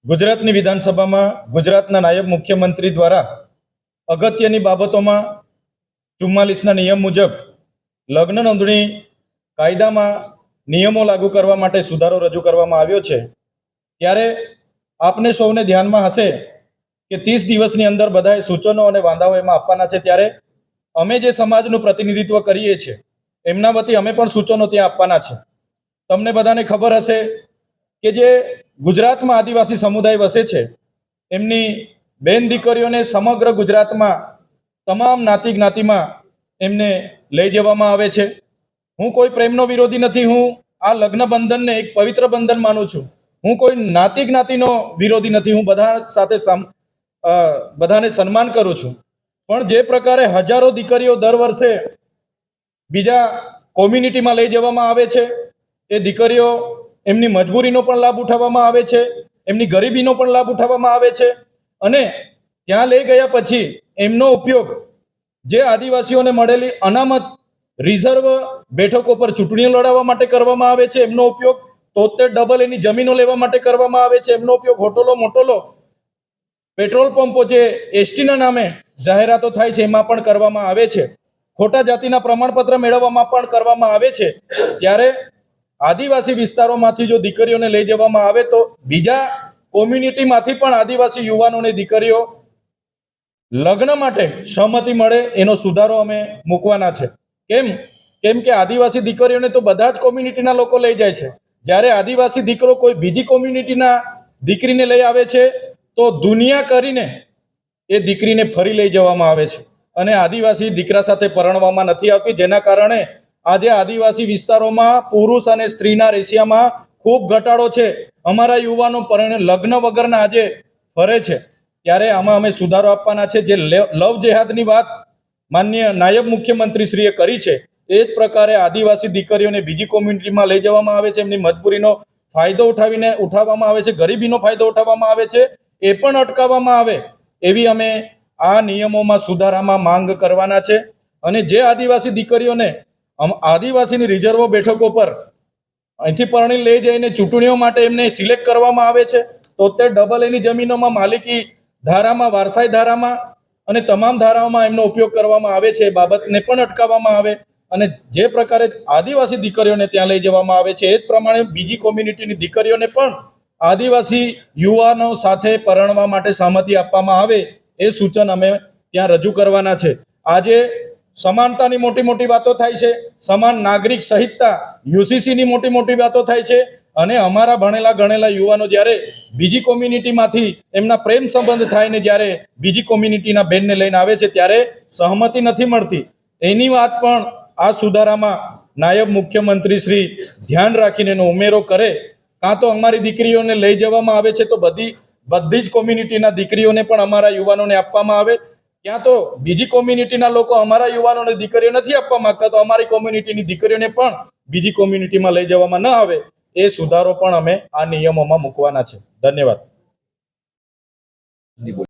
ગુજરાતની વિધાનસભામાં ગુજરાતના નાયબ મુખ્યમંત્રી દ્વારા અગત્યની બાબતોમાં 44ના નિયમ મુજબ લગ્ન નોંધણી કાયદામાં નિયમો લાગુ કરવા માટે સુધારો રજૂ કરવામાં આવ્યો છે। ત્યારે આપને સૌને ધ્યાનમાં હશે કે 30 દિવસની અંદર બધાએ સૂચનો અને વાંધાઓ એમાં આપવાના છે। ત્યારે અમે જે સમાજનું પ્રતિનિધિત્વ કરીએ છીએ એમના વતી અમે પણ સૂચનો ત્યાં આપવાના છે। તમને બધાને ખબર હશે કે જે ગુજરાતમાં આદિવાસી સમુદાય વસે છે એમની બેન દીકરીઓને સમગ્ર ગુજરાતમાં તમામ જ્ઞાતિ જ્ઞાતિમાં એમને લઈ જવામાં આવે છે। હું કોઈ પ્રેમનો વિરોધી નથી, હું આ લગ્ન બંધનને એક પવિત્ર બંધન માનું છું। હું કોઈ જ્ઞાતિ જ્ઞાતિનો વિરોધી નથી, હું બધા સાથે બધાને સન્માન કરું છું। પણ જે પ્રકારે હજારો દીકરીઓ દર વર્ષે બીજા કોમ્યુનિટીમાં લઈ જવામાં આવે છે, એ દીકરીઓ એમની મજબૂરીનો પણ લાભ ઉઠાવવામાં આવે છે, એમની ગરીબીનો પણ લાભ ઉઠાવવામાં આવે છે અને ત્યાં લઈ ગયા પછી એમનો ઉપયોગ જે આદિવાસીઓને મળેલી અનામત રિઝર્વ બેઠકો પર ચૂંટણીઓ લડાવવા માટે કરવામાં આવે છે, એમનો ઉપયોગ 73 ડબલ એની જમીનો લેવા માટે કરવામાં આવે છે, એમનો ઉપયોગ હોટલો મોટલો પેટ્રોલ પંપો જે એસટીના નામે જાહેરાતો થાય છે એમાં પણ કરવામાં આવે છે, ખોટા જાતિના પ્રમાણપત્ર મેળવવામાં પણ કરવામાં આવે છે। ત્યારે આદિવાસી વિસ્તારોમાંથી જો દીકરીઓને લઈ જવામાં આવે તો બીજા કોમ્યુનિટીમાંથી પણ આદિવાસી યુવાનોને દીકરીઓ લગ્ન માટે સહમતિ મળે એનો સુધારો અમે મૂકવાના છે। કેમ કે આદિવાસી દીકરીઓને તો બધા જ કોમ્યુનિટીના લોકો લઈ જાય છે, જ્યારે આદિવાસી દીકરો કોઈ બીજી કોમ્યુનિટીના દીકરીને લઈ આવે છે તો દુનિયા કરીને એ દીકરીને ફરી લઈ જવામાં આવે છે અને આદિવાસી દીકરા સાથે પરણવામાં નથી આવતી, જેના કારણે આજે આદિવાસી વિસ્તારોમાં પુરુષ અને સ્ત્રીના રેશિયામાં ખૂબ ઘટાડો છે। અમારા યુવાનો લગ્ન વગરના આજે ફરે છે। ત્યારે આમાં અમે સુધારો આપવાના છે। જે લવ જેહાદની વાત માનનીય નાયબ મુખ્યમંત્રીશ્રીએ કરી છે એ જ પ્રકારે આદિવાસી દીકરીઓને બીજી કોમ્યુનિટીમાં લઈ જવામાં આવે છે, એમની મજબૂરીનો ફાયદો ઉઠાવવામાં આવે છે, ગરીબીનો ફાયદો ઉઠાવવામાં આવે છે, એ પણ અટકાવવામાં આવે એવી અમે આ નિયમોમાં સુધારામાં માંગ કરવાના છે। અને જે આદિવાસી દીકરીઓને આદિવાસીની રિઝર્વ બેઠકો પર અહીંથી પરણી લઈ જઈને ચૂંટણીઓ માટે એમને સિલેક્ટ કરવામાં આવે છે, 73 ડબલ એની જમીનોમાં માલિકી ધારામાં, વારસાઈ ધારામાં અને તમામ ધારાઓમાં એમનો ઉપયોગ કરવામાં આવે છે, એ બાબતને પણ અટકાવવામાં આવે। અને જે પ્રકારે આદિવાસી દીકરીઓને ત્યાં લઈ જવામાં આવે છે એ જ પ્રમાણે બીજી કોમ્યુનિટીની દીકરીઓને પણ આદિવાસી યુવાનો સાથે પરણવા માટે સહમતિ આપવામાં આવે એ સૂચન અમે ત્યાં રજૂ કરવાના છે। આજે સમાનતાની મોટી મોટી વાતો થાય છે, સમાન નાગરિક સંહિતા યુસીસીની મોટી મોટી વાતો થાય છે અને અમારા ભણેલા ગણેલા યુવાનો જ્યારે બીજી કોમ્યુનિટીમાંથી એમના પ્રેમ સંબંધ થાય ને જ્યારે બીજી કોમ્યુનિટીના બેનને લઈને આવે છે ત્યારે સહમતિ નથી મળતી। એની વાત પણ આ સુધારામાં નાયબ મુખ્યમંત્રી શ્રી ધ્યાન રાખીને એનો ઉમેરો કરે। કાં તો અમારી દીકરીઓને લઈ જવામાં આવે છે તો બધી જ કોમ્યુનિટીના દીકરીઓને પણ અમારા યુવાનોને આપવામાં આવે, ક્યાં તો બીજી કોમ્યુનિટીના લોકો અમારા યુવાનોને દીકરીઓ નથી આપવા માંગતા તો અમારી કોમ્યુનિટીની દીકરીઓને પણ બીજી કોમ્યુનિટીમાં લઈ જવામાં ન આવે એ સુધારો પણ અમે આ નિયમોમાં મૂકવાના છે। ધન્યવાદ।